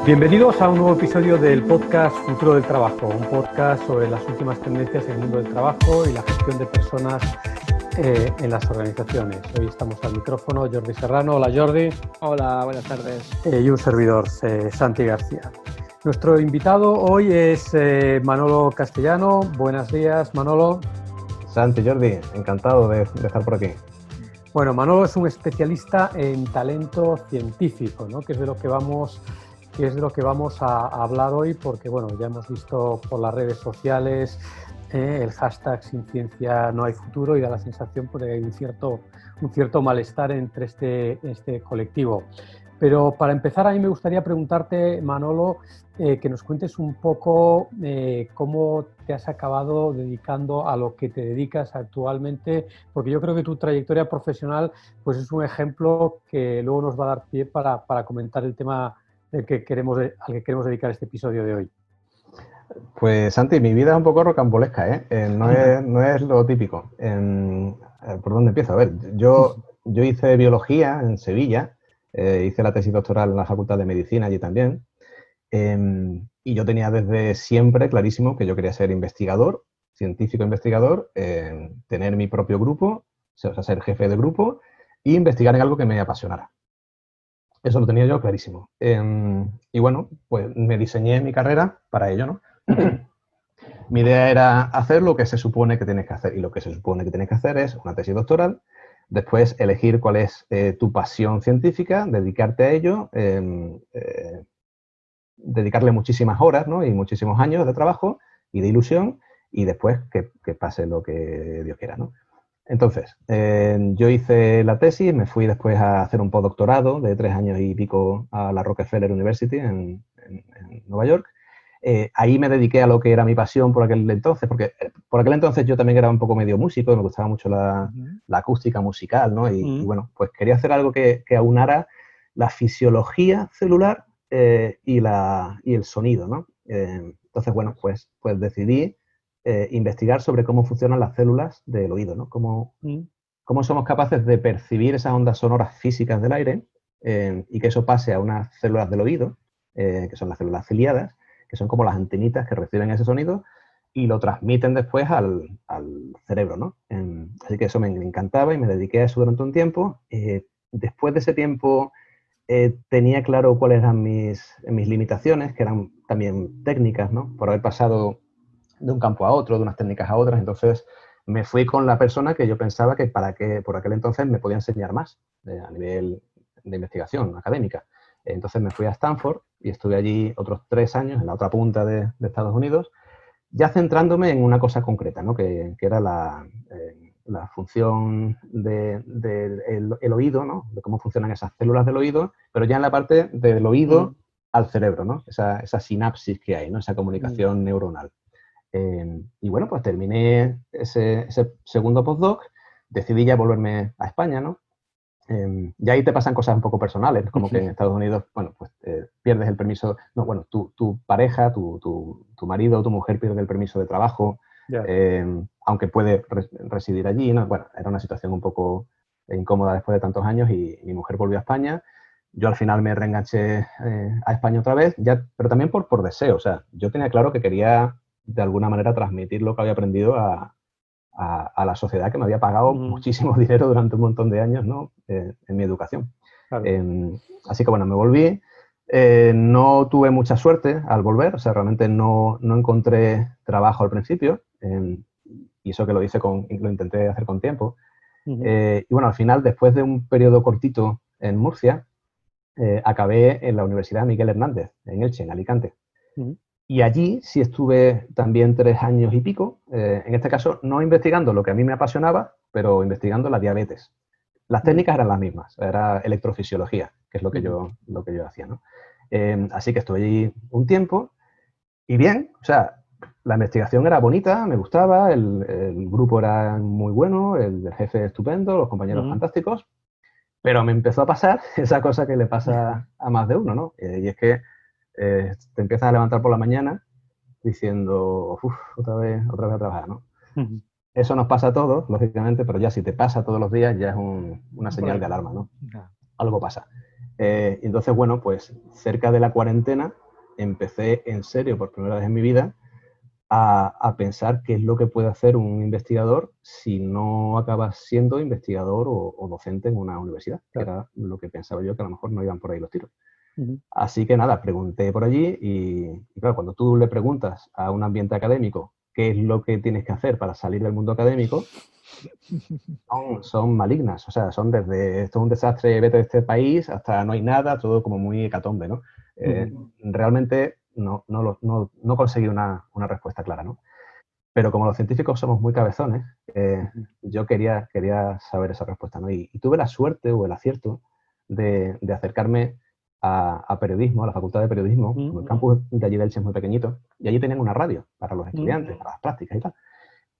Bienvenidos a un nuevo episodio del podcast Futuro del Trabajo, un podcast sobre las últimas tendencias en el mundo del trabajo y la gestión de personas en las organizaciones. Hoy estamos al micrófono Jordi Serrano. Hola Jordi. Hola, buenas tardes. Y un servidor, Santi García. Nuestro invitado hoy es Manolo Castellano. Buenos días, Manolo. Santi, Jordi, encantado de estar por aquí. Bueno, Manolo es un especialista en talento científico, ¿no? que es de lo que vamos a hablar hoy, porque bueno, ya hemos visto por las redes sociales el hashtag Sin Ciencia No Hay Futuro, y da la sensación pues, de que hay un cierto malestar entre este colectivo. Pero para empezar, a mí me gustaría preguntarte, Manolo, que nos cuentes un poco cómo te has acabado dedicando a lo que te dedicas actualmente, porque yo creo que tu trayectoria profesional pues, es un ejemplo que luego nos va a dar pie para comentar el tema al que queremos dedicar este episodio de hoy. Pues Santi, mi vida es un poco rocambolesca, ¿eh? No es lo típico. ¿Por dónde empiezo? A ver, yo hice biología en Sevilla, hice la tesis doctoral en la Facultad de Medicina allí también, y yo tenía desde siempre clarísimo que yo quería ser investigador, científico investigador, tener mi propio grupo, o sea, ser jefe de grupo e investigar en algo que me apasionara. Eso lo tenía yo clarísimo. Y bueno, pues me diseñé mi carrera para ello, ¿no? Mi idea era hacer lo que se supone que tienes que hacer. Y lo que se supone que tienes que hacer es una tesis doctoral, después elegir cuál es tu pasión científica, dedicarte a ello, dedicarle muchísimas horas, ¿no? Y muchísimos años de trabajo y de ilusión, y después que pase lo que Dios quiera, ¿no? Entonces, yo hice la tesis, me fui después a hacer un postdoctorado de 3 años y pico a la Rockefeller University en Nueva York. Ahí me dediqué a lo que era mi pasión por aquel entonces, porque por aquel entonces yo también era un poco medio músico, me gustaba mucho la acústica musical, ¿no? Y bueno, pues quería hacer algo que aunara la fisiología celular y el sonido, ¿no? Entonces, bueno, pues decidí investigar sobre cómo funcionan las células del oído, ¿no? Cómo somos capaces de percibir esas ondas sonoras físicas del aire y que eso pase a unas células del oído, que son las células ciliadas, que son como las antenitas que reciben ese sonido y lo transmiten después al cerebro, ¿no? Así que eso me encantaba y me dediqué a eso durante un tiempo. Después de ese tiempo tenía claro cuáles eran mis limitaciones, que eran también técnicas, ¿no? Por haber pasado de un campo a otro, de unas técnicas a otras. Entonces me fui con la persona que yo pensaba que por aquel entonces me podía enseñar más a nivel de investigación académica. Entonces me fui a Stanford y estuve allí otros 3 años, en la otra punta de Estados Unidos, ya centrándome en una cosa concreta, ¿no? que era la función del oído, ¿no? De cómo funcionan esas células del oído, pero ya en la parte del oído al cerebro, ¿no? Esa sinapsis que hay, ¿no? Esa comunicación neuronal. Y bueno, pues terminé ese segundo postdoc, decidí ya volverme a España, ¿no? Y ahí te pasan cosas un poco personales, como que en Estados Unidos, bueno, pues pierdes el permiso, no, bueno, tu pareja, tu marido o tu mujer pierde el permiso de trabajo, aunque puede residir allí, ¿no? Bueno, era una situación un poco incómoda después de tantos años y mi mujer volvió a España. Yo al final me reenganché a España otra vez, ya, pero también por deseo. O sea, yo tenía claro que quería de alguna manera transmitir lo que había aprendido a la sociedad que me había pagado muchísimo dinero durante un montón de años, ¿no? En mi educación. Claro. Así que bueno, me volví. No tuve mucha suerte al volver, o sea, realmente no encontré trabajo al principio, y eso que lo intenté hacer con tiempo. Y bueno, al final, después de un periodo cortito en Murcia, acabé en la Universidad Miguel Hernández, en Elche, en Alicante. Y allí sí estuve también 3 años y pico, en este caso no investigando lo que a mí me apasionaba, pero investigando la diabetes. Las técnicas eran las mismas, era electrofisiología, que es lo que yo hacía, ¿no? Así que estuve allí un tiempo y bien, o sea, la investigación era bonita, me gustaba, el grupo era muy bueno, el jefe estupendo, los compañeros fantásticos, pero me empezó a pasar esa cosa que le pasa a más de uno, ¿no? Y es que te empiezas a levantar por la mañana diciendo, uff, otra vez a trabajar, ¿no? Eso nos pasa a todos, lógicamente, pero ya si te pasa todos los días ya es una señal de alarma, ¿no? Algo pasa. Entonces, bueno, pues cerca de la cuarentena empecé en serio, por primera vez en mi vida, a pensar qué es lo que puede hacer un investigador si no acaba siendo investigador o docente en una universidad, que Claro. era lo que pensaba yo, que a lo mejor no iban por ahí los tiros. Ujú. Así que nada, pregunté por allí y claro, cuando tú le preguntas a un ambiente académico qué es lo que tienes que hacer para salir del mundo académico, son malignas, o sea, son desde esto es un desastre, vete de este país, hasta no hay nada, todo como muy hecatombe, ¿no? Realmente no conseguí una respuesta clara, ¿no? Pero como los científicos somos muy cabezones, yo quería saber esa respuesta, ¿no? Y tuve la suerte o el acierto de acercarme a periodismo, a la facultad de periodismo, como el campus de allí del Elche es muy pequeñito, y allí tenían una radio para los estudiantes, para las prácticas y tal.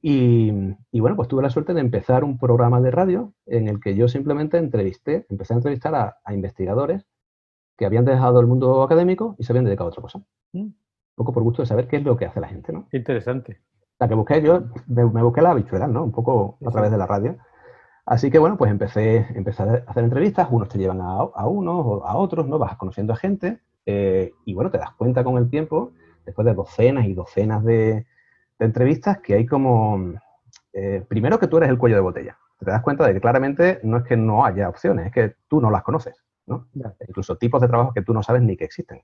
Y bueno, pues tuve la suerte de empezar un programa de radio en el que yo simplemente empecé a entrevistar a investigadores que habían dejado el mundo académico y se habían dedicado a otra cosa. Un poco por gusto de saber qué es lo que hace la gente, ¿no? Qué interesante. La que busqué yo, me busqué la habichuela, ¿no? Un poco a través de la radio. Así que bueno, pues empecé a hacer entrevistas, unos te llevan a unos o a otros, ¿no? Vas conociendo a gente y bueno, te das cuenta con el tiempo, después de docenas y docenas de entrevistas, que hay como, primero que tú eres el cuello de botella. Te das cuenta de que claramente no es que no haya opciones, es que tú no las conoces, ¿no? Ya. Incluso tipos de trabajo que tú no sabes ni que existen.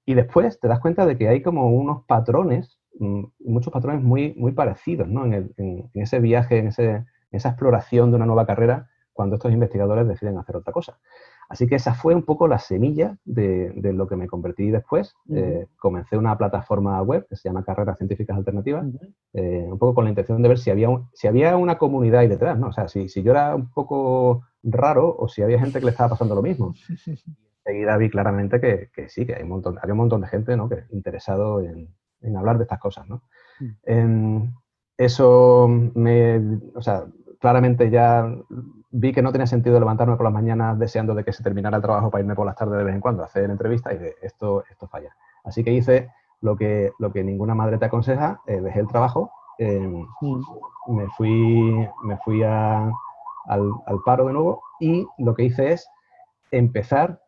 Y después te das cuenta de que hay como unos patrones, muchos patrones muy, muy parecidos, ¿no? En ese viaje, en esa exploración de una nueva carrera, cuando estos investigadores deciden hacer otra cosa. Así que esa fue un poco la semilla de lo que me convertí después. Comencé una plataforma web que se llama Carreras Científicas Alternativas, un poco con la intención de ver si había una comunidad ahí detrás, ¿no? O sea, si yo era un poco raro o si había gente que le estaba pasando lo mismo. Enseguida vi claramente que sí, que había un montón de gente, ¿no? Que interesado en hablar de estas cosas, ¿no? Eso o sea, claramente ya vi que no tenía sentido levantarme por las mañanas deseando de que se terminara el trabajo para irme por las tardes de vez en cuando a hacer entrevistas y de esto falla. Así que hice lo que ninguna madre te aconseja, dejé el trabajo, me fui al paro de nuevo y lo que hice es empezar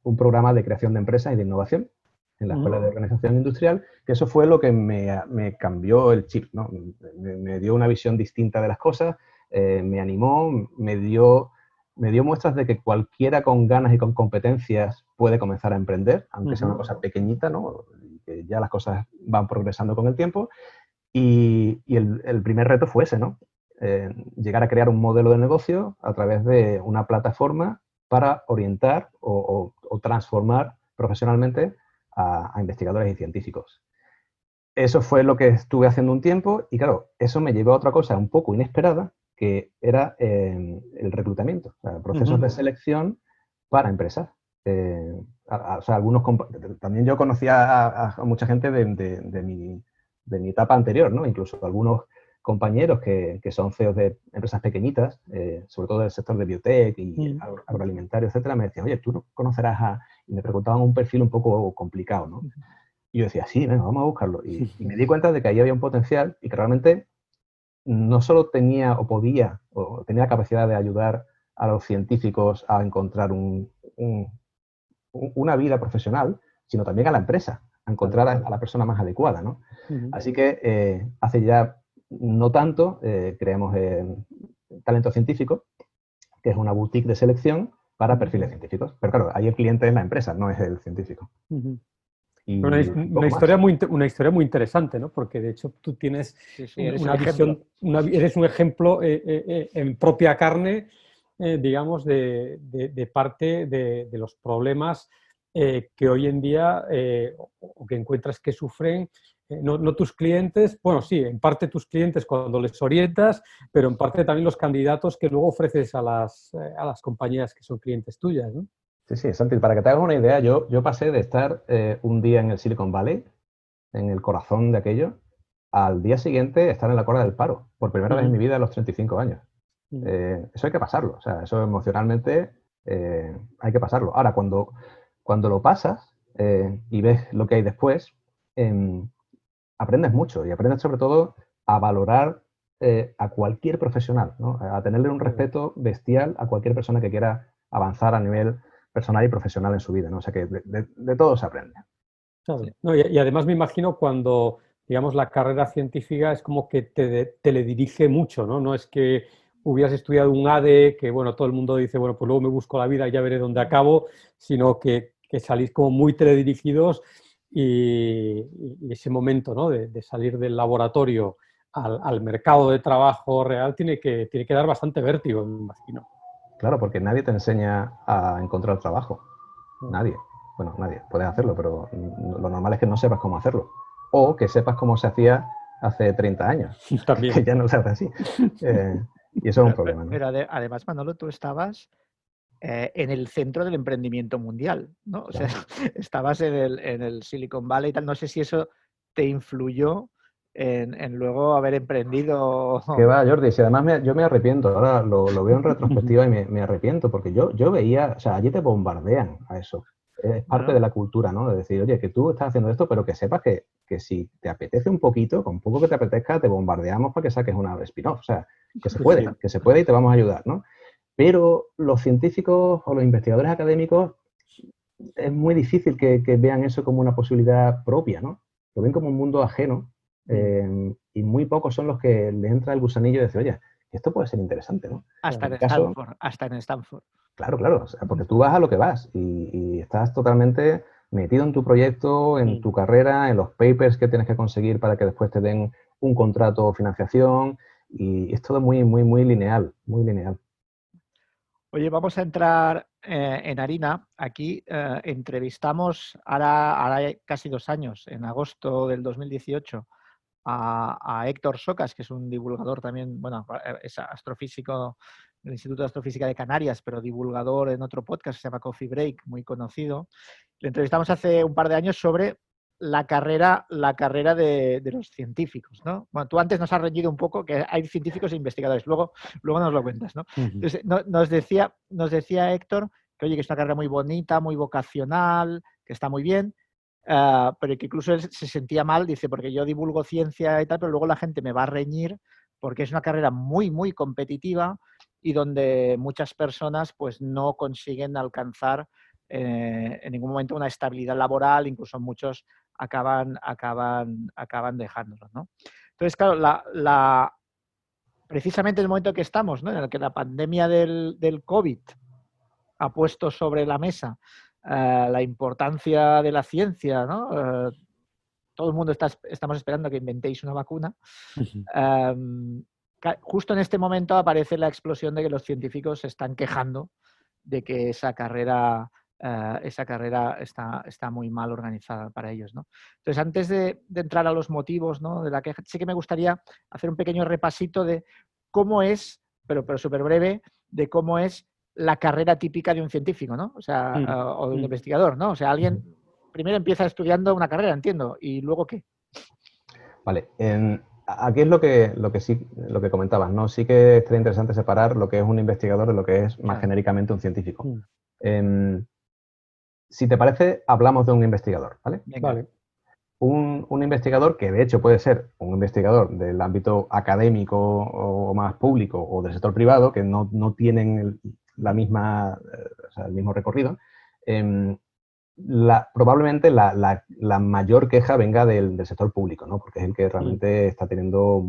un programa de creación de empresas y de innovación en la Escuela de Organización Industrial, que eso fue lo que me cambió el chip, ¿no? Me dio una visión distinta de las cosas, me animó, me dio muestras de que cualquiera con ganas y con competencias puede comenzar a emprender, aunque sea una cosa pequeñita, ¿no? Que ya las cosas van progresando con el tiempo. Y el primer reto fue ese, ¿no? Llegar a crear un modelo de negocio a través de una plataforma para orientar o transformar profesionalmente a investigadores y científicos. Eso fue lo que estuve haciendo un tiempo y claro, eso me llevó a otra cosa un poco inesperada, que era el reclutamiento, o sea, procesos de selección para empresas. O sea, también yo conocía a mucha gente de mi etapa anterior, ¿no? Incluso algunos compañeros que son CEOs de empresas pequeñitas, sobre todo del sector de biotech y agroalimentario, etcétera, me decían, oye, tú no conocerás y me preguntaban un perfil un poco complicado, ¿no? Y yo decía, sí, venga, vamos a buscarlo. Y me di cuenta de que ahí había un potencial y que realmente no solo tenía o podía o tenía la capacidad de ayudar a los científicos a encontrar una vida profesional, sino también a la empresa, a encontrar a la persona más adecuada, ¿no? Así que hace ya no tanto creamos Talento Científico, que es una boutique de selección para perfiles científicos. Pero claro, ahí el cliente es la empresa, no es el científico. Y Una historia muy interesante, ¿no? Porque de hecho tú tienes una visión, eres un ejemplo en propia carne, digamos, de parte de los problemas que hoy en día o que encuentras que sufren, no tus clientes, bueno, sí, en parte tus clientes cuando les orientas, pero en parte también los candidatos que luego ofreces a las compañías que son clientes tuyas, ¿no? Sí, Santi, para que te hagas una idea, yo pasé de estar un día en el Silicon Valley, en el corazón de aquello, al día siguiente estar en la cola del paro, por primera vez en mi vida a los 35 años. Eso hay que pasarlo, o sea, eso emocionalmente hay que pasarlo. Ahora, cuando lo pasas y ves lo que hay después, aprendes mucho y aprendes sobre todo a valorar a cualquier profesional, ¿no? A tenerle un respeto bestial a cualquier persona que quiera avanzar a nivel personal y profesional en su vida, ¿no? O sea que de todo se aprende. Claro. No, y además me imagino cuando, digamos, la carrera científica es como que te teledirige mucho, ¿no? No es que hubieras estudiado un ADE, que bueno, todo el mundo dice, bueno, pues luego me busco la vida y ya veré dónde acabo, sino que salís como muy teledirigidos y ese momento, ¿no? De salir del laboratorio al mercado de trabajo real tiene que dar bastante vértigo, me imagino. Claro, porque nadie te enseña a encontrar trabajo. Nadie. Bueno, nadie. Puedes hacerlo, pero lo normal es que no sepas cómo hacerlo. O que sepas cómo se hacía hace 30 años, También. que ya no se hace así. Y eso es un problema, ¿no? Pero además, Manolo, tú estabas en el centro del emprendimiento mundial, ¿no? O sea, estabas en el Silicon Valley y tal. No sé si eso te influyó en luego haber emprendido. Que va, Jordi, si además yo me arrepiento, ahora lo veo en retrospectiva y me arrepiento, porque yo veía, o sea, allí te bombardean a eso. Es parte de la cultura, ¿no? De decir, oye, que tú estás haciendo esto, pero que sepas que si te apetece un poquito, con poco que te apetezca, te bombardeamos para que saques una spin-off. O sea, que se puede y te vamos a ayudar, ¿no? Pero los científicos o los investigadores académicos es muy difícil que vean eso como una posibilidad propia, ¿no? Lo ven como un mundo ajeno y muy pocos son los que les entra el gusanillo de decir, oye, esto puede ser interesante, ¿no? Hasta en Stanford. Claro, o sea, porque tú vas a lo que vas y estás totalmente metido en tu proyecto, en tu carrera, en los papers que tienes que conseguir para que después te den un contrato o financiación y es todo muy, muy, muy lineal, muy lineal. Oye, vamos a entrar en harina. Aquí entrevistamos ahora casi 2 años, en agosto del 2018, a Héctor Socas, que es un divulgador también, bueno, es astrofísico del Instituto de Astrofísica de Canarias, pero divulgador en otro podcast que se llama Coffee Break, muy conocido. Le entrevistamos hace un par de años sobre la carrera de los científicos, ¿no? Bueno, tú antes nos has reñido un poco que hay científicos e investigadores, luego nos lo cuentas, ¿no? Entonces, nos decía Héctor que, oye, que es una carrera muy bonita, muy vocacional, que está muy bien, pero que incluso él se sentía mal, dice, porque yo divulgo ciencia y tal, pero luego la gente me va a reñir porque es una carrera muy, muy competitiva y donde muchas personas pues no consiguen alcanzar en ningún momento una estabilidad laboral, incluso muchos acaban dejándolo, ¿no? Entonces, claro, precisamente en el momento que estamos, ¿no? En el que la pandemia del COVID ha puesto sobre la mesa la importancia de la ciencia, ¿no? Todo el mundo estamos esperando que inventéis una vacuna. Justo en este momento aparece la explosión de que los científicos se están quejando de que esa carrera está muy mal organizada para ellos, ¿no? Entonces, antes de entrar a los motivos, ¿no?, de la queja, sí que me gustaría hacer un pequeño repasito de cómo es, pero súper breve, de cómo es la carrera típica de un científico, ¿no? O sea, o de un investigador, ¿no? O sea, alguien primero empieza estudiando una carrera, entiendo, y luego ¿qué? Vale, aquí es lo que comentabas, ¿no? Sí que estaría interesante separar lo que es un investigador de lo que es más genéricamente un científico. Si te parece, hablamos de un investigador, ¿vale? Vale. Un investigador que de hecho puede ser un investigador del ámbito académico o más público o del sector privado, que no tienen el mismo recorrido, probablemente la mayor queja venga del sector público, ¿no? Porque es el que realmente está teniendo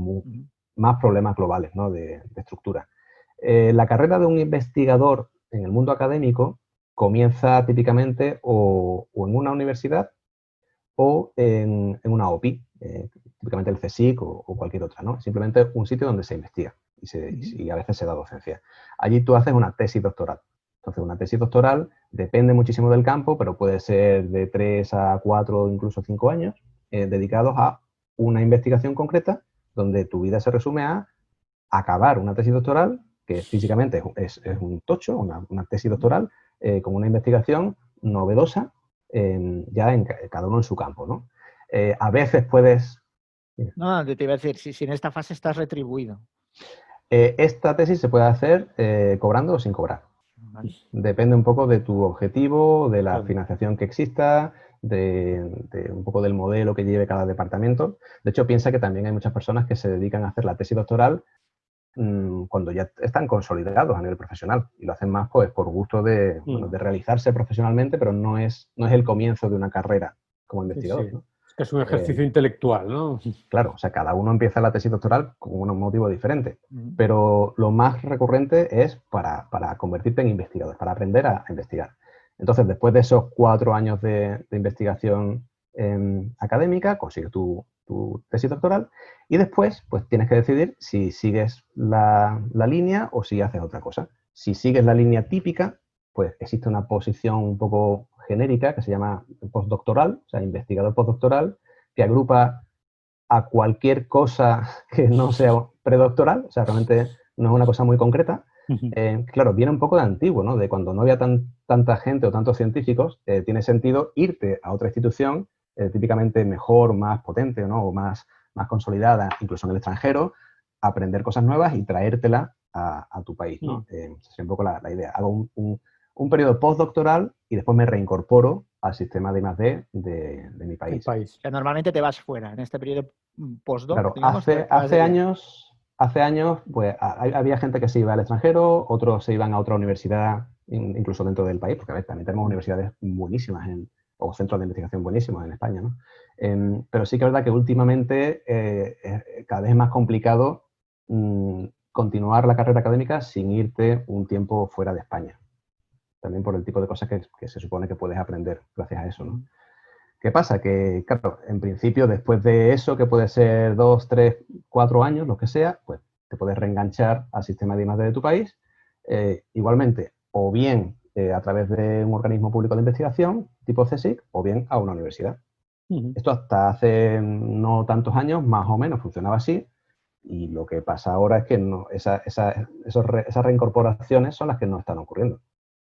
más problemas globales, ¿no?, de estructura. La carrera de un investigador en el mundo académico comienza típicamente o en una universidad o en una OPI, típicamente el CSIC o cualquier otra, ¿no? Simplemente un sitio donde se investiga y a veces se da docencia. Allí tú haces una tesis doctoral. Entonces, una tesis doctoral depende muchísimo del campo, pero puede ser de 3 a 4, incluso 5 años, dedicados a una investigación concreta donde tu vida se resume a acabar una tesis doctoral, que físicamente es un tocho, una tesis doctoral, con una investigación novedosa, ya en cada uno en su campo, ¿no? A veces puedes... No, te iba a decir, si en esta fase estás retribuido. Esta tesis se puede hacer cobrando o sin cobrar. Vale. Depende un poco de tu objetivo, de la financiación que exista, de un poco del modelo que lleve cada departamento. De hecho, piensa que también hay muchas personas que se dedican a hacer la tesis doctoral cuando ya están consolidados a nivel profesional y lo hacen más pues por gusto de realizarse profesionalmente, pero no es el comienzo de una carrera como investigador, Sí. ¿no? Es que es un ejercicio intelectual, ¿no? Claro, o sea, cada uno empieza la tesis doctoral con un motivo diferente, pero lo más recurrente es para convertirte en investigador, para aprender a investigar. Entonces, después de esos 4 años de investigación académica, consigues tu tesis doctoral y después pues tienes que decidir si sigues la línea o si haces otra cosa. Si sigues la línea típica, pues existe una posición un poco genérica que se llama postdoctoral, o sea, investigador postdoctoral, que agrupa a cualquier cosa que no sea predoctoral, o sea, realmente no es una cosa muy concreta. Claro, viene un poco de antiguo, ¿no? De cuando no había tanta gente o tantos científicos, tiene sentido irte a otra institución, típicamente mejor, más potente, ¿no? O más consolidada, incluso en el extranjero, aprender cosas nuevas y traértelas a tu país, ¿no? Esa es un poco la idea. Hago un periodo postdoctoral y después me reincorporo al sistema de I+D de mi país. O sea, normalmente te vas fuera. En este periodo postdoc, Claro, digamos, te vas de viaje. hace años, pues había gente que se iba al extranjero, otros se iban a otra universidad, incluso dentro del país, porque a ver, también tenemos universidades buenísimas o centros de investigación buenísimos en España, ¿no? Pero sí que es verdad que últimamente cada vez es más complicado continuar la carrera académica sin irte un tiempo fuera de España. También por el tipo de cosas que se supone que puedes aprender gracias a eso, ¿no? ¿Qué pasa? Que, claro, en principio, después de eso, que puede ser 2, 3, 4 años, lo que sea, pues te puedes reenganchar al sistema de I+D de tu país, igualmente, o bien a través de un organismo público de investigación, tipo CSIC, o bien a una universidad. Esto hasta hace no tantos años, más o menos, funcionaba así, y lo que pasa ahora es que no, esas reincorporaciones son las que no están ocurriendo.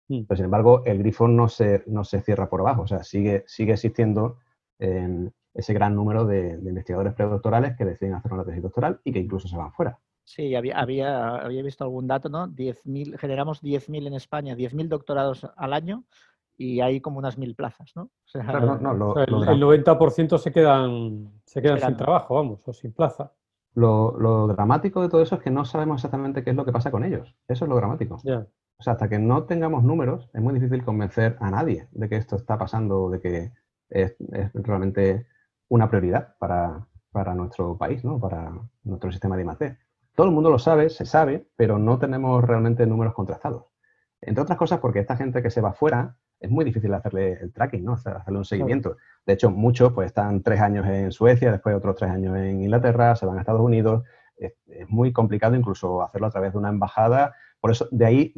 Pero, sin embargo, el grifo no se cierra por abajo, o sea, sigue existiendo ese gran número de investigadores predoctorales que deciden hacer una tesis doctoral y que incluso se van fuera. Sí, había visto algún dato, ¿no? 10.000, generamos 10.000 en España, 10.000 doctorados al año y hay como unas 1.000 plazas, ¿no? O sea, Claro, no, o sea, el 90% se quedan sin trabajo, vamos, o sin plaza. Lo dramático de todo eso es que no sabemos exactamente qué es lo que pasa con ellos. Eso es lo dramático. Yeah. O sea, hasta que no tengamos números, es muy difícil convencer a nadie de que esto está pasando, de que es realmente una prioridad para nuestro país, ¿no? Para nuestro sistema de I+D. Todo el mundo lo sabe, se sabe, pero no tenemos realmente números contrastados. Entre otras cosas porque esta gente que se va fuera es muy difícil hacerle el tracking, ¿no? Hacerle un seguimiento. Claro. De hecho, muchos pues están 3 años en Suecia, después otros 3 años en Inglaterra, se van a Estados Unidos. Es muy complicado incluso hacerlo a través de una embajada. Por eso, de ahí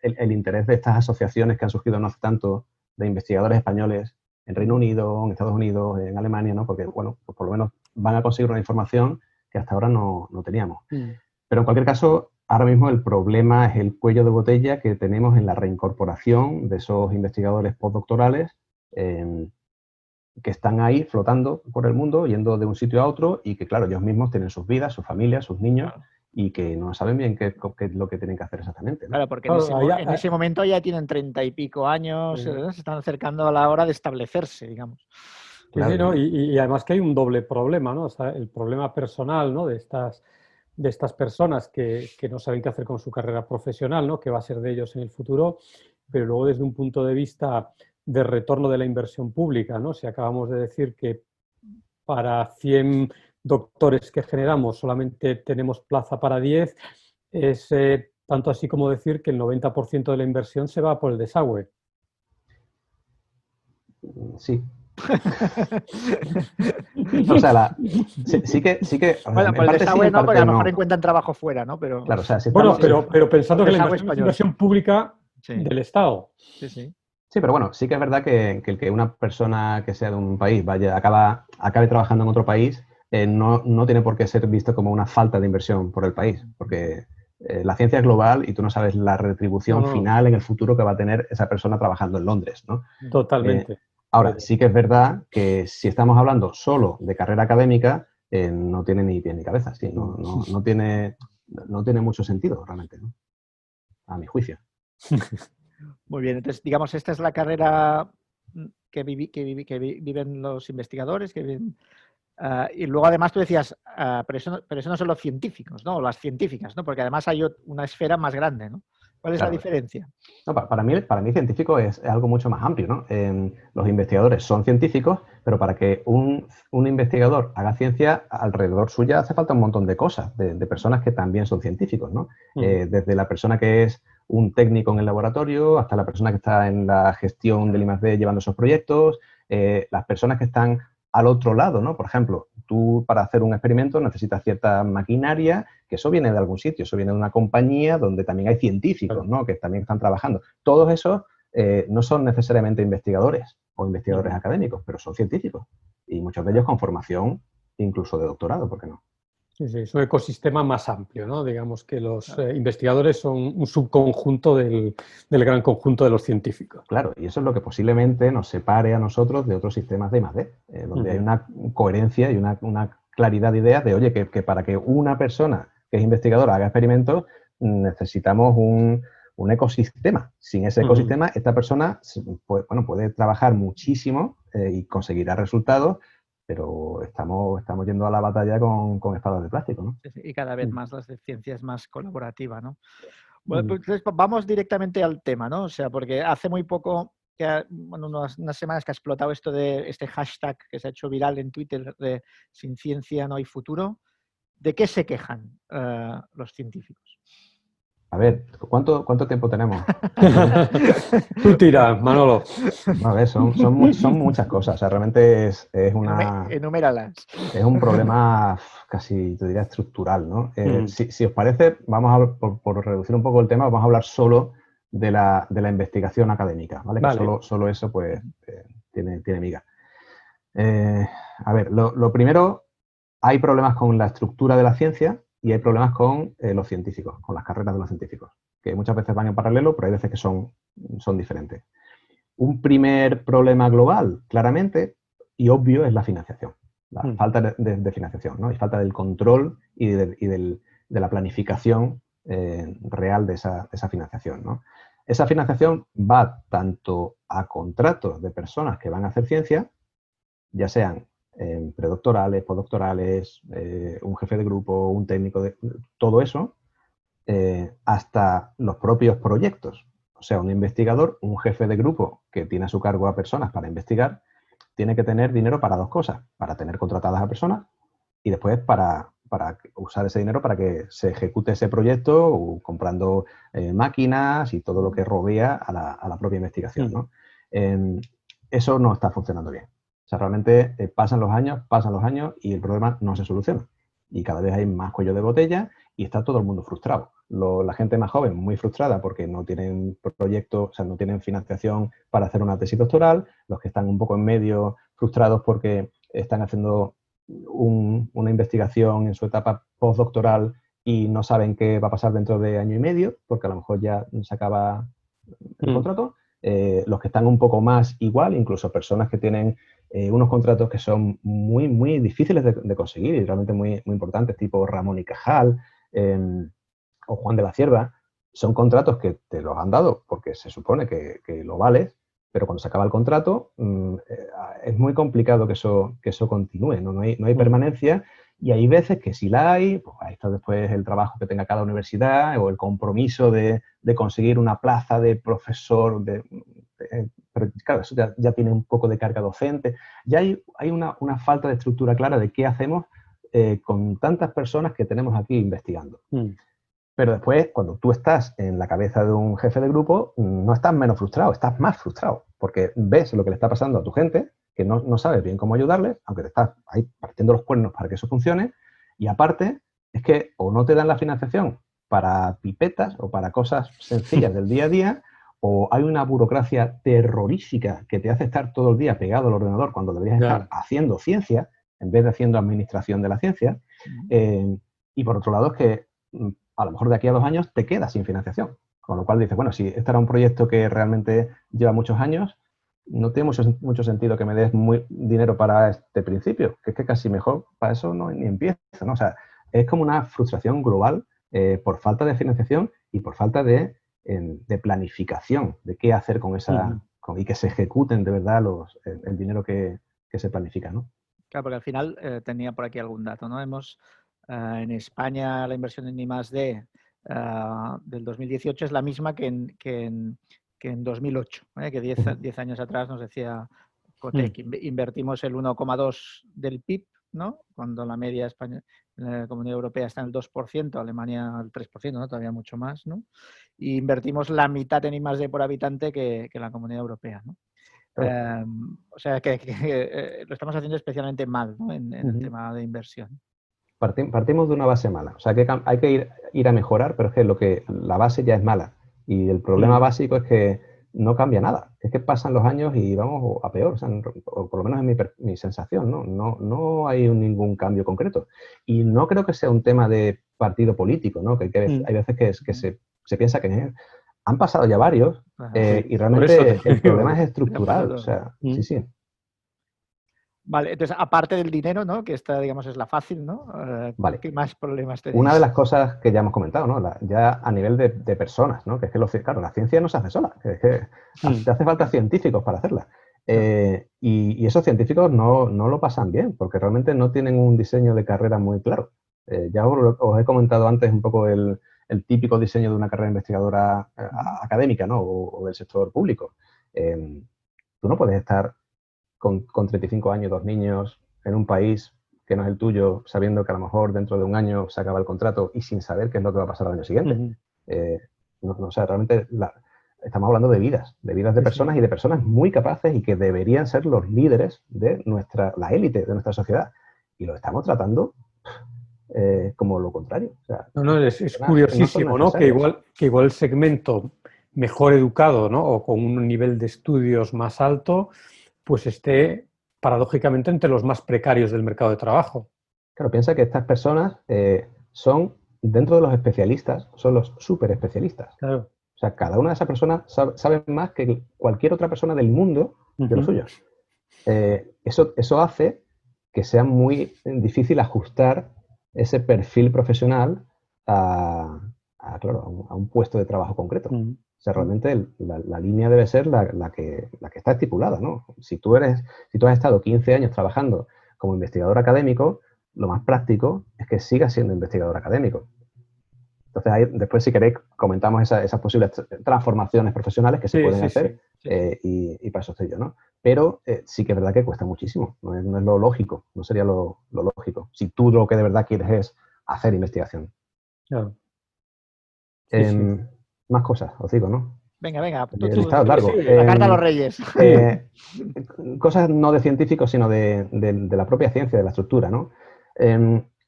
el interés de estas asociaciones que han surgido no hace tanto de investigadores españoles en Reino Unido, en Estados Unidos, en Alemania, ¿no? Porque, bueno, pues por lo menos van a conseguir una información que hasta ahora no teníamos. Pero en cualquier caso, ahora mismo el problema es el cuello de botella que tenemos en la reincorporación de esos investigadores postdoctorales que están ahí flotando por el mundo, yendo de un sitio a otro y que, claro, ellos mismos tienen sus vidas, sus familias, sus niños. Claro. Y que no saben bien qué es lo que tienen que hacer exactamente, ¿no? Claro, porque en ese momento ya tienen 30 y pico años, se están acercando a la hora de establecerse, digamos. Claro. Sí, ¿no? Y además que hay un doble problema, ¿no? O sea, el problema personal, ¿no? de estas personas que no saben qué hacer con su carrera profesional, ¿no? Qué va a ser de ellos en el futuro, pero luego desde un punto de vista de retorno de la inversión pública, ¿no? Si acabamos de decir que para 100 doctores que generamos solamente tenemos plaza para 10, es tanto así como decir que el 90% de la inversión se va por el desagüe. Sí. O sea, sí que bueno, por el desagüe sí, no, porque a lo mejor encuentran trabajo fuera, ¿no? Pero, claro, o sea, si bueno, pero pensando que la inversión español. es inversión pública del Estado. Sí, sí. Sí, pero bueno, sí que es verdad que el que una persona que sea de un país acabe trabajando en otro país no tiene por qué ser visto como una falta de inversión por el país, porque la ciencia es global y tú no sabes la retribución final en el futuro que va a tener esa persona trabajando en Londres, ¿no? Totalmente. Ahora, sí que es verdad que si estamos hablando solo de carrera académica, no tiene ni pie ni cabeza, sí, no tiene mucho sentido realmente, ¿no? A mi juicio. Muy bien, entonces, digamos, esta es la carrera que viven los investigadores, que viven Y luego además tú decías, pero eso no son los científicos, ¿no? O las científicas, ¿no? Porque además hay una esfera más grande, ¿no? ¿Cuál es la Claro. diferencia? No, para mí científico es algo mucho más amplio, ¿no? Los investigadores son científicos, pero para que un investigador haga ciencia, alrededor suya hace falta un montón de cosas, de personas que también son científicos, ¿no? Desde la persona que es un técnico en el laboratorio hasta la persona que está en la gestión del I+D llevando esos proyectos, las personas que están al otro lado, ¿no? Por ejemplo, tú para hacer un experimento necesitas cierta maquinaria, que eso viene de algún sitio, eso viene de una compañía donde también hay científicos, ¿no? Que también están trabajando. Todos esos no son necesariamente investigadores o investigadores académicos, pero son científicos. Y muchos de ellos con formación incluso de doctorado, ¿por qué no? Sí, sí, es un ecosistema más amplio, ¿no? Digamos que los investigadores son un subconjunto del gran conjunto de los científicos. Claro, y eso es lo que posiblemente nos separe a nosotros de otros sistemas de I+D, donde hay una coherencia y una claridad de ideas de, oye, que para que una persona que es investigadora haga experimentos, necesitamos un ecosistema. Sin ese ecosistema, esta persona puede trabajar muchísimo y conseguirá resultados, pero estamos yendo a la batalla con espadas de plástico, ¿no? Y cada vez más la ciencia es más colaborativa, ¿no? Bueno, pues entonces vamos directamente al tema, ¿no? O sea, porque hace muy poco, bueno, unas semanas que ha explotado esto de este hashtag que se ha hecho viral en Twitter de sin ciencia no hay futuro. ¿De qué se quejan los científicos? A ver, ¿cuánto tiempo tenemos? Tú tira, Manolo. A ver, son muchas cosas. O sea, realmente es Enuméralas. Es un problema casi, te diría, estructural, ¿no? Si os parece, por reducir un poco el tema, vamos a hablar solo de la investigación académica, ¿vale? Vale. Que solo eso, pues, tiene miga. A ver, lo primero, hay problemas con la estructura de la ciencia y hay problemas con los científicos, con las carreras de los científicos, que muchas veces van en paralelo, pero hay veces que son diferentes. Un primer problema global, claramente, y obvio, es la financiación. La falta de financiación, ¿no? Y falta del control y de la planificación real de esa financiación, ¿no? Esa financiación va tanto a contratos de personas que van a hacer ciencia, ya sean predoctorales, postdoctorales, un jefe de grupo, un técnico, todo eso, hasta los propios proyectos. O sea, un investigador, un jefe de grupo que tiene a su cargo a personas para investigar, tiene que tener dinero para dos cosas, para tener contratadas a personas y después para usar ese dinero para que se ejecute ese proyecto comprando máquinas y todo lo que rodea a la propia investigación, ¿no? Eso no está funcionando bien. O sea, realmente pasan los años y el problema no se soluciona. Y cada vez hay más cuello de botella y está todo el mundo frustrado. La gente más joven muy frustrada porque no tienen proyectos, o sea, no tienen financiación para hacer una tesis doctoral. Los que están un poco en medio frustrados porque están haciendo una investigación en su etapa postdoctoral y no saben qué va a pasar dentro de año y medio porque a lo mejor ya se acaba el contrato. Los que están un poco más igual, incluso personas que tienen unos contratos que son muy, muy difíciles de conseguir y realmente muy, muy importantes, tipo Ramón y Cajal o Juan de la Cierva, son contratos que te los han dado porque se supone que lo vales, pero cuando se acaba el contrato es muy complicado que eso continúe, ¿no? No hay permanencia y hay veces que si la hay, pues ahí está después el trabajo que tenga cada universidad o el compromiso de conseguir una plaza de profesor, pero claro, eso ya tiene un poco de carga docente. Ya hay una falta de estructura clara de qué hacemos con tantas personas que tenemos aquí investigando. Pero después, cuando tú estás en la cabeza de un jefe de grupo, no estás menos frustrado, estás más frustrado, porque ves lo que le está pasando a tu gente, que no sabes bien cómo ayudarles, aunque te estás ahí partiendo los cuernos para que eso funcione, y aparte es que o no te dan la financiación para pipetas o para cosas sencillas del día a día, o hay una burocracia terrorífica que te hace estar todo el día pegado al ordenador cuando deberías estar haciendo ciencia, en vez de haciendo administración de la ciencia, y por otro lado es que a lo mejor de aquí a 2 años te quedas sin financiación. Con lo cual dices, bueno, si este era un proyecto que realmente lleva muchos años, no tiene mucho sentido que me des dinero para este principio, que es que casi mejor para eso no ni empiezo, ¿no? O sea, es como una frustración global por falta de financiación y por falta de planificación de qué hacer con esa y que se ejecuten de verdad el dinero que se planifica, ¿no? Claro, porque al final tenía por aquí algún dato, ¿no? En España la inversión en I+D del 2018 es la misma que en 2008, que 10 años atrás nos decía Cotec, invertimos el 1,2 del PIB, ¿no? Cuando la media en la Comunidad Europea está en el 2%, Alemania el 3%, ¿no? Todavía mucho más, ¿no? Y invertimos la mitad en I+D por habitante que la Comunidad Europea, ¿no? O sea que lo estamos haciendo especialmente mal, ¿no? en el tema de inversión. Partimos de una base mala. O sea, que hay que ir a mejorar, pero es que la base ya es mala. Y el problema básico es que no cambia nada. Es que pasan los años y vamos a peor. O por lo menos es mi sensación, ¿no? No hay ningún cambio concreto. Y no creo que sea un tema de partido político, ¿no? Que hay veces que se piensa que han pasado ya varios y realmente el problema es estructural. O sea, sí. Vale, entonces, aparte del dinero, ¿no? Que esta, digamos, es la fácil, ¿no? Vale. ¿Qué más problemas tenéis? Una de las cosas que ya hemos comentado, ¿no? Ya a nivel de personas, ¿no? Que es que, claro, la ciencia no se hace sola, que es que te hace falta científicos para hacerla. Y esos científicos no lo pasan bien, porque realmente no tienen un diseño de carrera muy claro. Ya os he comentado antes un poco el típico diseño de una carrera investigadora académica, ¿no? O del sector público. Tú no puedes estar con 35 años, 2 niños, en un país que no es el tuyo, sabiendo que a lo mejor dentro de un año se acaba el contrato y sin saber qué es lo que va a pasar al año siguiente. O sea, realmente estamos hablando de vidas de personas y de personas muy capaces y que deberían ser los líderes de la élite de nuestra sociedad. Y lo estamos tratando como lo contrario. O sea, es curiosísimo, ¿no? Que igual el segmento mejor educado, ¿no? O con un nivel de estudios más alto, pues esté paradójicamente entre los más precarios del mercado de trabajo. Claro, piensa que estas personas son, dentro de los especialistas, son los súper especialistas. Claro. O sea, cada una de esas personas sabe más que cualquier otra persona del mundo de lo suyo. Eso hace que sea muy difícil ajustar ese perfil profesional a un puesto de trabajo concreto. O sea, realmente la línea debe ser la que está estipulada, ¿no? Si tú has estado 15 años trabajando como investigador académico, lo más práctico es que sigas siendo investigador académico. Entonces, después, si queréis, comentamos esas posibles transformaciones profesionales que se pueden hacer. Y para eso estoy yo, ¿no? Pero sí que es verdad que cuesta muchísimo. No es lo lógico, no sería lo lógico. Si tú lo que de verdad quieres es hacer investigación. Claro. Más cosas, os digo, ¿no? Venga. El listado es largo. La carta a los reyes. Cosas no de científicos, sino de la propia ciencia, de la estructura, ¿no?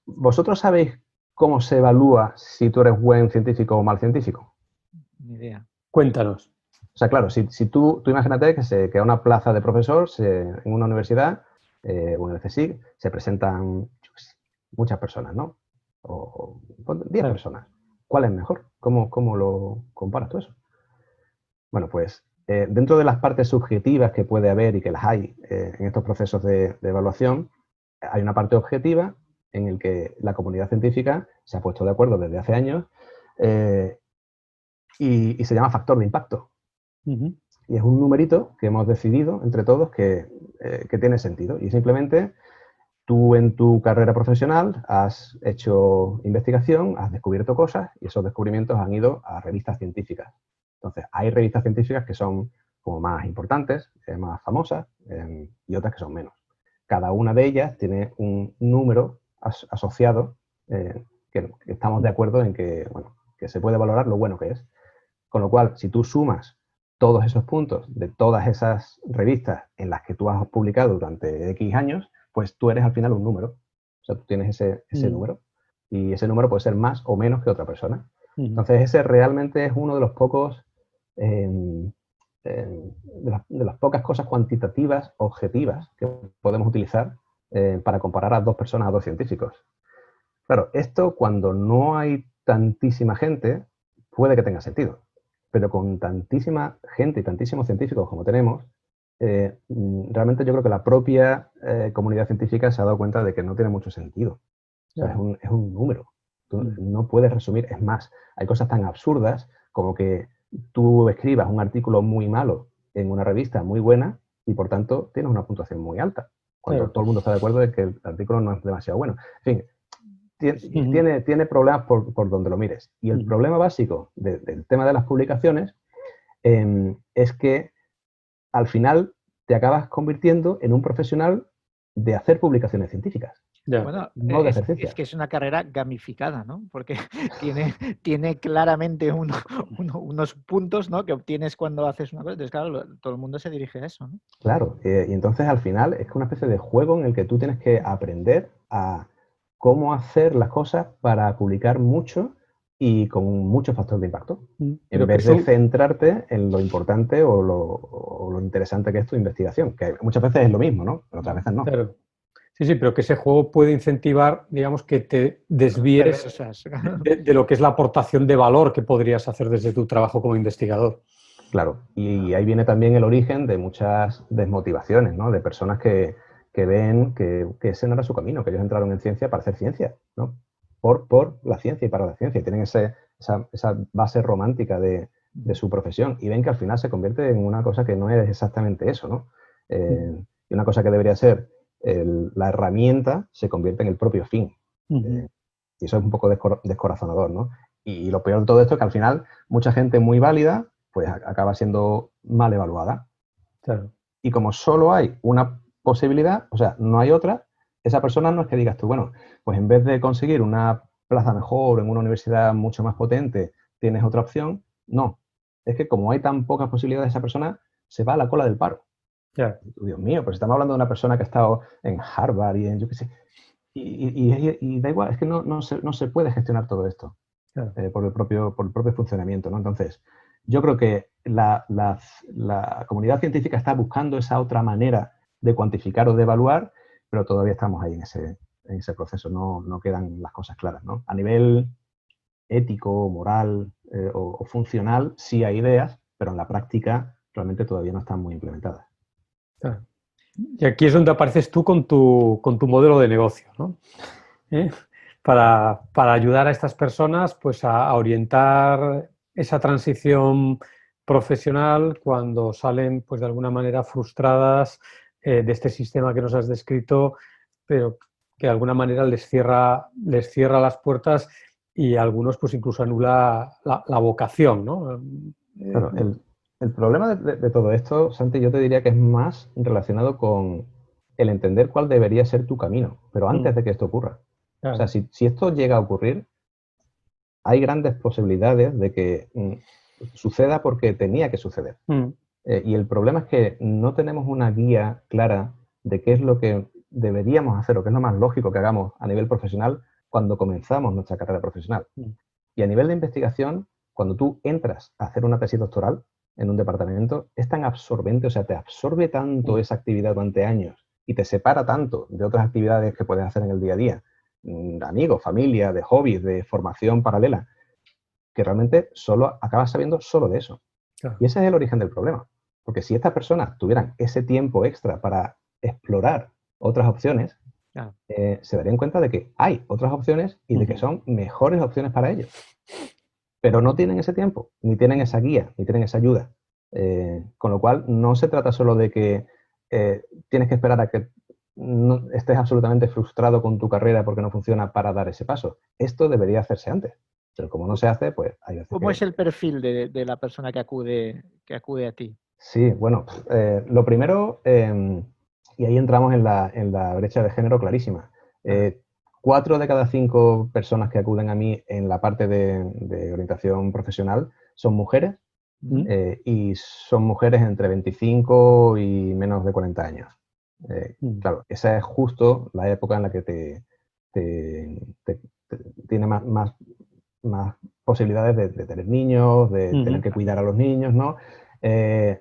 ¿Vosotros sabéis cómo se evalúa si tú eres buen científico o mal científico? Ni idea. Cuéntanos. O sea, claro, si tú imagínate que a una plaza de profesor en una universidad o en el CSIC se presentan muchas personas, ¿no? O 10 personas. ¿Cuál es mejor? ¿Cómo lo comparas tú eso? Bueno, pues dentro de las partes subjetivas que puede haber y que las hay en estos procesos de evaluación, hay una parte objetiva en el que la comunidad científica se ha puesto de acuerdo desde hace años y se llama factor de impacto. Y es un numerito que hemos decidido entre todos que tiene sentido. Y simplemente tú en tu carrera profesional has hecho investigación, has descubierto cosas y esos descubrimientos han ido a revistas científicas. Entonces, hay revistas científicas que son como más importantes, más famosas y otras que son menos. Cada una de ellas tiene un número asociado que estamos de acuerdo en que se puede valorar lo bueno que es. Con lo cual, si tú sumas todos esos puntos de todas esas revistas en las que tú has publicado durante X años, pues tú eres al final un número. O sea, tú tienes ese número y ese número puede ser más o menos que otra persona. Entonces, ese realmente es uno de los pocos, de las pocas cosas cuantitativas, objetivas, que podemos utilizar para comparar a dos personas, a dos científicos. Claro, esto cuando no hay tantísima gente, puede que tenga sentido. Pero con tantísima gente y tantísimos científicos como tenemos, realmente yo creo que la propia comunidad científica se ha dado cuenta de que no tiene mucho sentido. O sea, es un número. Tú no puedes resumir. Es más, hay cosas tan absurdas como que tú escribas un artículo muy malo en una revista muy buena y por tanto tienes una puntuación muy alta. cuando Claro. todo el mundo está de acuerdo de que el artículo no es demasiado bueno. En fin, Ujú. tiene problemas por donde lo mires. Y el Ujú. problema básico del tema de las publicaciones es que al final te acabas convirtiendo en un profesional de hacer publicaciones científicas, Ya. Bueno, no de hacer es ciencia. que es una carrera gamificada, ¿no? Porque tiene claramente unos puntos, ¿no? que obtienes cuando haces una cosa. Entonces, claro, todo el mundo se dirige a eso, ¿no? Claro, y entonces al final es una especie de juego en el que tú tienes que aprender a cómo hacer las cosas para publicar mucho y con mucho factor de impacto, en Pero que vez es de un, centrarte en lo importante o lo interesante que es tu investigación, que muchas veces es lo mismo, ¿no? Pero otras veces no. claro. Sí, sí, pero que ese juego puede incentivar, digamos, que te Cosas desvíes perversas. de lo que es la aportación de valor que podrías hacer desde tu trabajo como investigador. Claro, y ahí viene también el origen de muchas desmotivaciones, ¿no? De personas que ven que ese no era su camino, que ellos entraron en ciencia para hacer ciencia, ¿no? Por la ciencia y para la ciencia. Y tienen esa base romántica de su profesión y ven que al final se convierte en una cosa que no es exactamente eso, ¿no? Y una cosa que debería ser la herramienta se convierte en el propio fin. Ujú. Y eso es un poco descorazonador, ¿no? Y lo peor de todo esto es que al final mucha gente muy válida pues acaba siendo mal evaluada. Claro. Y como solo hay una posibilidad, o sea, no hay otra, esa persona no es que digas tú, bueno, pues en vez de conseguir una plaza mejor en una universidad mucho más potente, tienes otra opción. No, es que como hay tan pocas posibilidades, esa persona se va a la cola del paro. Ya. Dios mío, pues estamos hablando de una persona que ha estado en Harvard y en, yo qué sé, y da igual, es que no se puede gestionar todo esto Claro. por el propio funcionamiento, ¿no? Entonces, yo creo que la comunidad científica está buscando esa otra manera de cuantificar o de evaluar, pero todavía estamos ahí en ese proceso, no quedan las cosas claras, ¿no? A nivel ético, moral o funcional, sí hay ideas, pero en la práctica realmente todavía no están muy implementadas. Claro. Y aquí es donde apareces tú con tu modelo de negocio, ¿no? ¿Eh? Para ayudar a estas personas pues, a orientar esa transición profesional cuando salen pues, de alguna manera frustradas de este sistema que nos has descrito, pero que de alguna manera les cierra las puertas y a algunos pues, incluso anula la vocación, ¿no? Claro, el problema de todo esto, Santi, yo te diría que es más relacionado con el entender cuál debería ser tu camino, pero antes de que esto ocurra. O sea, Claro. si esto llega a ocurrir, hay grandes posibilidades de que suceda porque tenía que suceder. Mm. Y el problema es que no tenemos una guía clara de qué es lo que deberíamos hacer o qué es lo más lógico que hagamos a nivel profesional cuando comenzamos nuestra carrera profesional. Mm. Y a nivel de investigación, cuando tú entras a hacer una tesis doctoral en un departamento, es tan absorbente, o sea, te absorbe tanto esa actividad durante años y te separa tanto de otras actividades que puedes hacer en el día a día, amigos, familia, de hobbies, de formación paralela, que realmente solo acabas sabiendo solo de eso. Claro. Y ese es el origen del problema. Porque si estas personas tuvieran ese tiempo extra para explorar otras opciones, Claro. se darían cuenta de que hay otras opciones y de que son mejores opciones para ellos. Pero no tienen ese tiempo, ni tienen esa guía, ni tienen esa ayuda. Con lo cual, no se trata solo de que tienes que esperar a que no estés absolutamente frustrado con tu carrera porque no funciona para dar ese paso. Esto debería hacerse antes. Pero como no se hace, pues hay veces ¿Cómo es que... el perfil de la persona que acude a ti? Sí, bueno, lo primero, y ahí entramos en la brecha de género clarísima. Ah, 4 de cada 5 personas que acuden a mí en la parte de orientación profesional son mujeres Mm. y son mujeres entre 25 y menos de 40 años. Mm. Claro, esa es justo la época en la que tiene más posibilidades de tener niños, de tener Ujú. que cuidar a los niños, ¿no?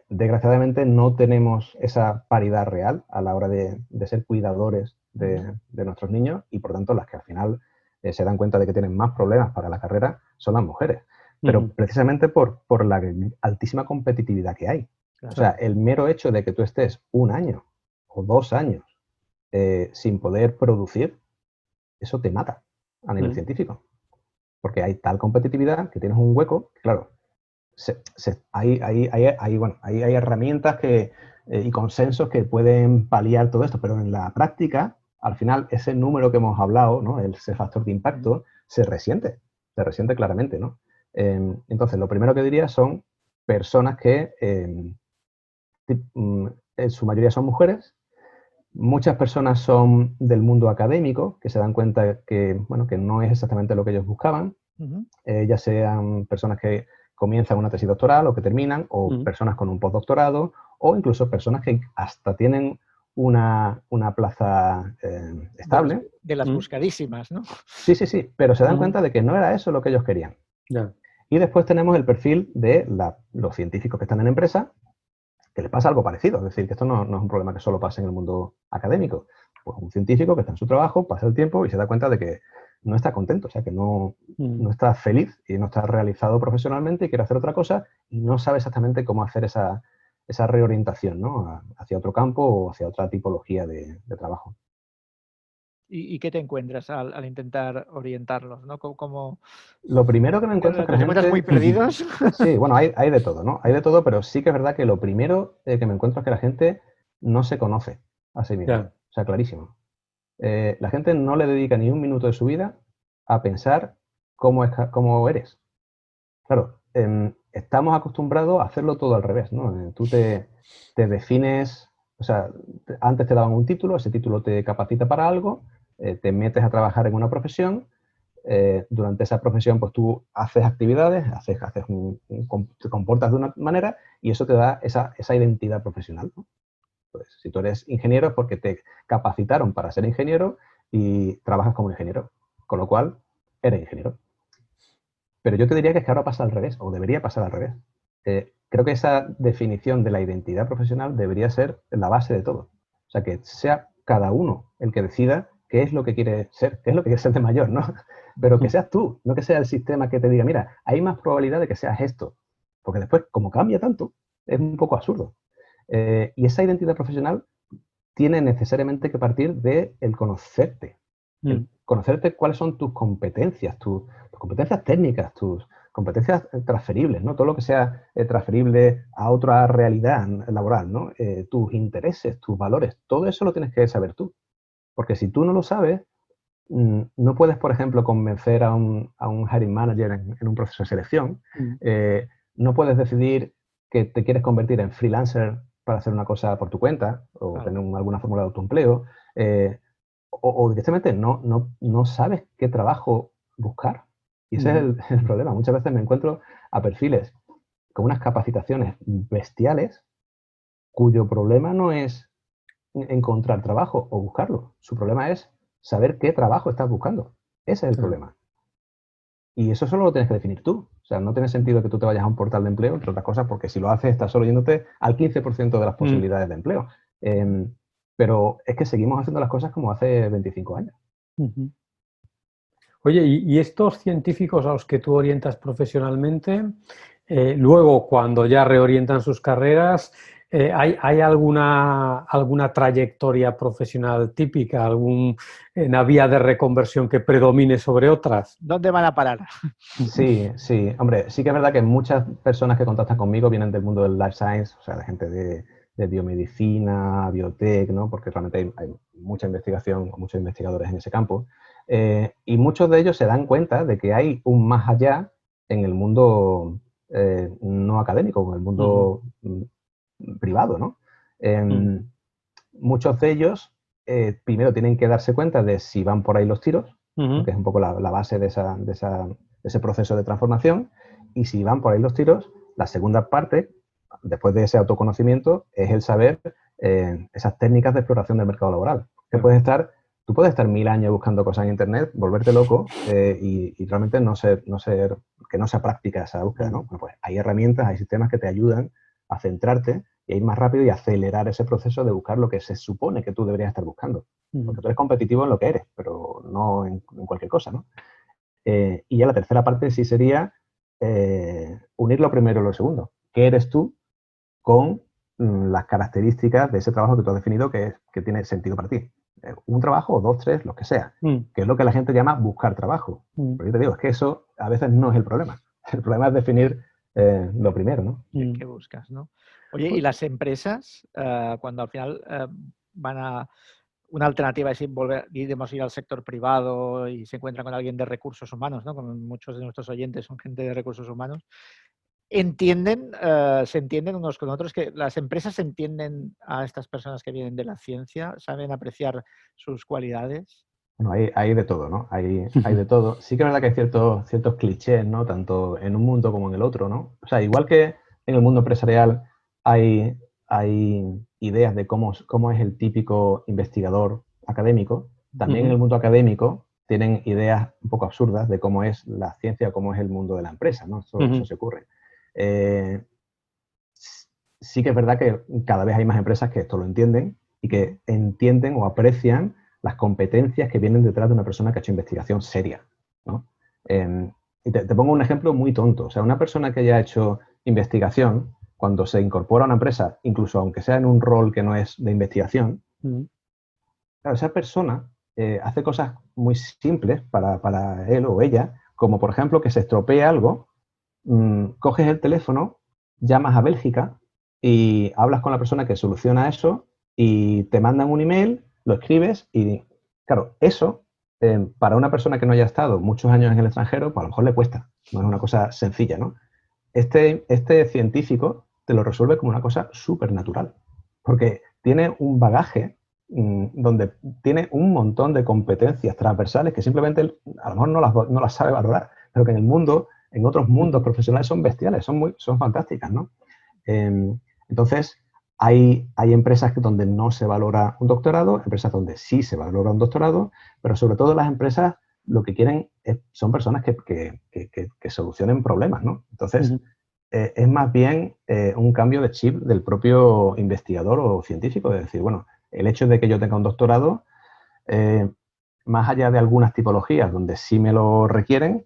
Desgraciadamente no tenemos esa paridad real a la hora de ser cuidadores de nuestros niños y por tanto las que al final se dan cuenta de que tienen más problemas para la carrera son las mujeres. Pero Ujú. precisamente por la altísima competitividad que hay. O sea, Claro. el mero hecho de que tú estés 1 año o 2 años sin poder producir, eso te mata a nivel Mm. científico. Porque hay tal competitividad que tienes un hueco, claro, bueno, hay herramientas y consensos que pueden paliar todo esto, pero en la práctica, al final, ese número que hemos hablado, ¿no? Ese factor de impacto, se resiente claramente, ¿no? Entonces, lo primero que diría son personas que en su mayoría son mujeres. Muchas personas son del mundo académico, que se dan cuenta que, bueno, que no es exactamente lo que ellos buscaban, ya sean personas que comienzan una tesis doctoral o que terminan, o personas con un postdoctorado, o incluso personas que hasta tienen una plaza estable. De las buscadísimas, ¿no? Sí, pero se dan cuenta de que no era eso lo que ellos querían. Yeah. Y después tenemos el perfil de los científicos que están en empresa, que les pasa algo parecido. Es decir, que esto no es un problema que solo pasa en el mundo académico. Pues un científico que está en su trabajo, pasa el tiempo y se da cuenta de que no está contento, o sea, que no está feliz y no está realizado profesionalmente y quiere hacer otra cosa y no sabe exactamente cómo hacer esa reorientación, ¿no? Hacia otro campo o hacia otra tipología de trabajo. ¿Y qué te encuentras al intentar orientarlos, ¿no? Lo primero que me encuentro es que la gente... ¿Te encuentras muy perdidos? Sí, bueno, hay de todo, ¿no? Hay de todo, pero sí que es verdad que lo primero que me encuentro es que la gente no se conoce a sí misma. Yeah. O sea, clarísimo. La gente no le dedica ni un minuto de su vida a pensar cómo eres. Claro, estamos acostumbrados a hacerlo todo al revés, ¿no? Tú te defines, o sea, antes te daban un título, ese título te capacita para algo, te metes a trabajar en una profesión, durante esa profesión pues tú haces actividades, te comportas de una manera y eso te da esa identidad profesional, ¿no? Pues, si tú eres ingeniero es porque te capacitaron para ser ingeniero y trabajas como ingeniero, con lo cual eres ingeniero. Pero yo te diría que es que ahora pasa al revés, o debería pasar al revés. Creo que esa definición de la identidad profesional debería ser la base de todo. O sea, que sea cada uno el que decida qué es lo que quiere ser, qué es lo que quiere ser de mayor, ¿no? Pero que seas tú, no que sea el sistema que te diga, mira, hay más probabilidad de que seas esto. Porque después, como cambia tanto, es un poco absurdo. Y esa identidad profesional tiene necesariamente que partir de el conocerte. El conocerte cuáles son tus competencias técnicas, tus competencias transferibles, ¿no? Todo lo que sea transferible a otra realidad laboral, ¿no? Tus intereses, tus valores, todo eso lo tienes que saber tú. Porque si tú no lo sabes, no puedes, por ejemplo, convencer a un hiring manager en un proceso de selección. No puedes decidir que te quieres convertir en freelancer para hacer una cosa por tu cuenta o Claro. tener alguna fórmula de autoempleo. O directamente no sabes qué trabajo buscar. Y ese es el problema. Muchas veces me encuentro a perfiles con unas capacitaciones bestiales cuyo problema no es encontrar trabajo o buscarlo. Su problema es saber qué trabajo estás buscando. Ese es el problema. Y eso solo lo tienes que definir tú. O sea, no tiene sentido que tú te vayas a un portal de empleo, entre otras cosas, porque si lo haces estás solo yéndote al 15% de las posibilidades de empleo. Pero es que seguimos haciendo las cosas como hace 25 años. Oye, ¿y estos científicos a los que tú orientas profesionalmente, luego cuando ya reorientan sus carreras, ¿hay alguna trayectoria profesional típica, alguna vía de reconversión que predomine sobre otras? ¿Dónde van a parar? Sí. Hombre, sí que es verdad que muchas personas que contactan conmigo vienen del mundo del life science, o sea, de gente de biomedicina, biotech, ¿no? Porque realmente hay mucha investigación, muchos investigadores en ese campo. Y muchos de ellos se dan cuenta de que hay un más allá en el mundo no académico, en el mundo privado, ¿no? Muchos de ellos primero tienen que darse cuenta de si van por ahí los tiros, que es un poco la base de ese proceso de transformación, y si van por ahí los tiros, la segunda parte, después de ese autoconocimiento, es el saber esas técnicas de exploración del mercado laboral. Que tú puedes estar 1000 años buscando cosas en Internet, volverte loco y realmente que no sea práctica esa búsqueda, ¿no? Bueno, pues hay herramientas, hay sistemas que te ayudan a centrarte y a ir más rápido y acelerar ese proceso de buscar lo que se supone que tú deberías estar buscando. Porque tú eres competitivo en lo que eres, pero no en cualquier cosa, ¿no? Y ya la tercera parte sí sería unir lo primero y lo segundo. ¿Qué eres tú con las características de ese trabajo que tú has definido que tiene sentido para ti? Un trabajo o 2, 3, lo que sea. Que es lo que la gente llama buscar trabajo. Pero yo te digo, es que eso a veces no es el problema. El problema es definir lo primero, ¿no? ¿Qué buscas, no? Oye, ¿y las empresas, cuando al final van a... Una alternativa es ir al sector privado y se encuentran con alguien de recursos humanos, ¿no? Como muchos de nuestros oyentes son gente de recursos humanos. Se entienden unos con otros, que las empresas entienden a estas personas que vienen de la ciencia, saben apreciar sus cualidades. Bueno, hay de todo, ¿no? Hay de todo. Sí que es verdad que hay ciertos clichés, ¿no? Tanto en un mundo como en el otro, ¿no? O sea, igual que en el mundo empresarial hay ideas de cómo es el típico investigador académico, también en el mundo académico tienen ideas un poco absurdas de cómo es la ciencia, cómo es el mundo de la empresa, ¿no? Eso se ocurre. Sí que es verdad que cada vez hay más empresas que esto lo entienden y que entienden o aprecian las competencias que vienen detrás de una persona que ha hecho investigación seria, ¿no? Y te pongo un ejemplo muy tonto. O sea, una persona que haya hecho investigación, cuando se incorpora a una empresa, incluso aunque sea en un rol que no es de investigación, claro, esa persona hace cosas muy simples para él o ella, como por ejemplo que se estropee algo, coges el teléfono, llamas a Bélgica y hablas con la persona que soluciona eso y te mandan un email, lo escribes y, claro, eso para una persona que no haya estado muchos años en el extranjero, pues a lo mejor le cuesta, no es una cosa sencilla, ¿no? Este científico te lo resuelve como una cosa súper natural, porque tiene un bagaje donde tiene un montón de competencias transversales que simplemente él, a lo mejor no las sabe valorar, pero que en otros mundos profesionales son bestiales, son fantásticas, ¿no? Entonces, hay empresas donde no se valora un doctorado, empresas donde sí se valora un doctorado, pero sobre todo las empresas lo que quieren son personas que solucionen problemas, ¿no? Entonces, es más bien un cambio de chip del propio investigador o científico, de decir, bueno, el hecho de que yo tenga un doctorado, más allá de algunas tipologías donde sí me lo requieren,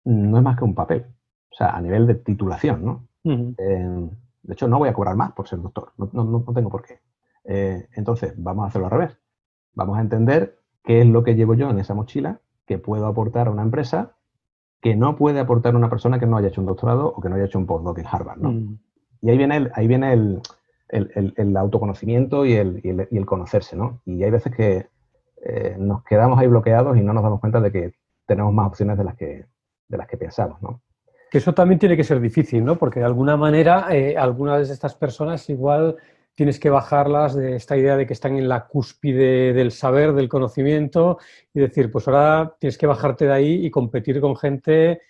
no es más que un papel. O sea, a nivel de titulación, ¿no? De hecho, no voy a cobrar más por ser doctor. No tengo por qué. Entonces, vamos a hacerlo al revés. Vamos a entender qué es lo que llevo yo en esa mochila que puedo aportar a una empresa que no puede aportar una persona que no haya hecho un doctorado o que no haya hecho un postdoc en Harvard, ¿no? Y ahí viene el autoconocimiento y el conocerse, ¿no? Y hay veces que nos quedamos ahí bloqueados y no nos damos cuenta de que tenemos más opciones de las que pensamos, ¿no? Que eso también tiene que ser difícil, ¿no? Porque de alguna manera algunas de estas personas igual tienes que bajarlas de esta idea de que están en la cúspide del saber, del conocimiento, y decir, pues ahora tienes que bajarte de ahí y competir con gente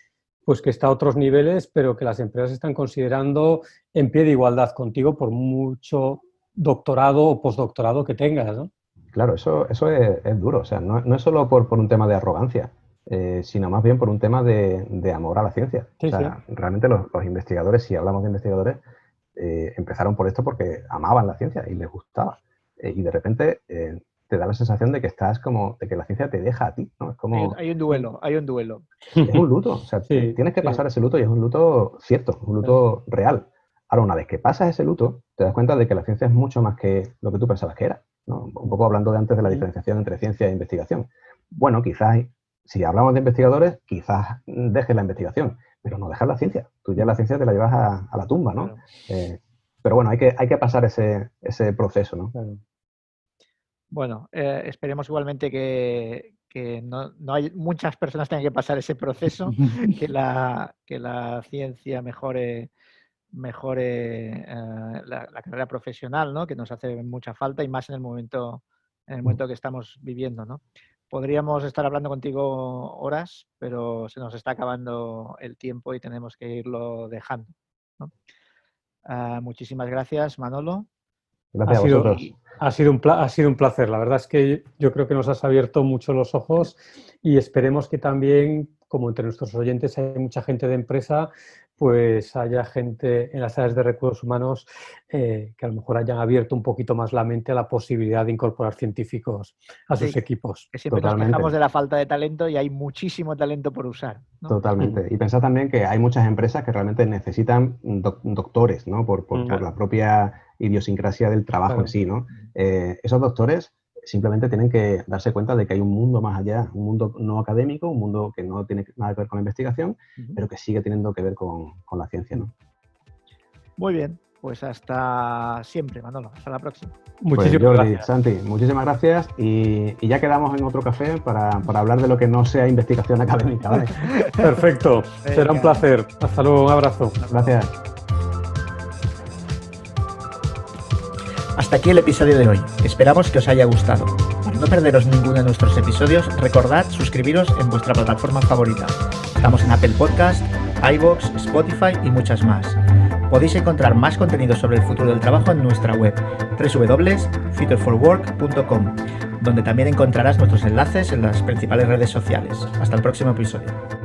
pues que está a otros niveles, pero que las empresas están considerando en pie de igualdad contigo por mucho doctorado o postdoctorado que tengas, ¿no? Claro, eso es duro. O sea, no es solo por un tema de arrogancia, sino más bien por un tema de amor a la ciencia. Sí, o sea, sí. realmente los investigadores, si hablamos de investigadores, empezaron por esto porque amaban la ciencia y les gustaba. Y de repente te da la sensación de que de que la ciencia te deja a ti, ¿no? Es como... Hay un duelo. Es un luto. O sea, Sí, tienes que sí. pasar ese luto y es un luto cierto, un luto real. Ahora, una vez que pasas ese luto, te das cuenta de que la ciencia es mucho más que lo que tú pensabas que era, ¿no? Un poco hablando de antes de la diferenciación entre ciencia e investigación. Bueno, quizás, si hablamos de investigadores, quizás dejes la investigación, pero no dejas la ciencia. Tú ya la ciencia te la llevas a la tumba, ¿no? Claro. Pero bueno, hay que pasar ese proceso, ¿no? Claro. Bueno, esperemos igualmente que no hay muchas personas tengan que pasar ese proceso, que la ciencia mejore la carrera profesional, ¿no? Que nos hace mucha falta y más en el momento que estamos viviendo, ¿no? Podríamos estar hablando contigo horas, pero se nos está acabando el tiempo y tenemos que irlo dejando, ¿no? Muchísimas gracias, Manolo. Gracias a vosotros. Ha sido un placer. La verdad es que yo creo que nos has abierto mucho los ojos y esperemos que también, como entre nuestros oyentes hay mucha gente de empresa, pues haya gente en las áreas de recursos humanos que a lo mejor hayan abierto un poquito más la mente a la posibilidad de incorporar científicos a sus equipos. Que siempre Totalmente. nos quejamos de la falta de talento y hay muchísimo talento por usar, ¿no? Totalmente. Y pensad también que hay muchas empresas que realmente necesitan doctores, ¿no? Por la propia idiosincrasia del trabajo en sí, ¿no? Esos doctores simplemente tienen que darse cuenta de que hay un mundo más allá, un mundo no académico, un mundo que no tiene nada que ver con la investigación, pero que sigue teniendo que ver con la ciencia, ¿no? Muy bien, pues hasta siempre, Manolo. Hasta la próxima. Muchísimas Jordi, gracias. Santi, muchísimas gracias y ya quedamos en otro café para hablar de lo que no sea investigación académica, ¿vale? Perfecto, será un placer. Hasta luego, un abrazo. Gracias. Hasta aquí el episodio de hoy. Esperamos que os haya gustado. Para no perderos ninguno de nuestros episodios, recordad suscribiros en vuestra plataforma favorita. Estamos en Apple Podcast, iVoox, Spotify y muchas más. Podéis encontrar más contenido sobre el futuro del trabajo en nuestra web www.futureforwork.com, donde también encontrarás nuestros enlaces en las principales redes sociales. Hasta el próximo episodio.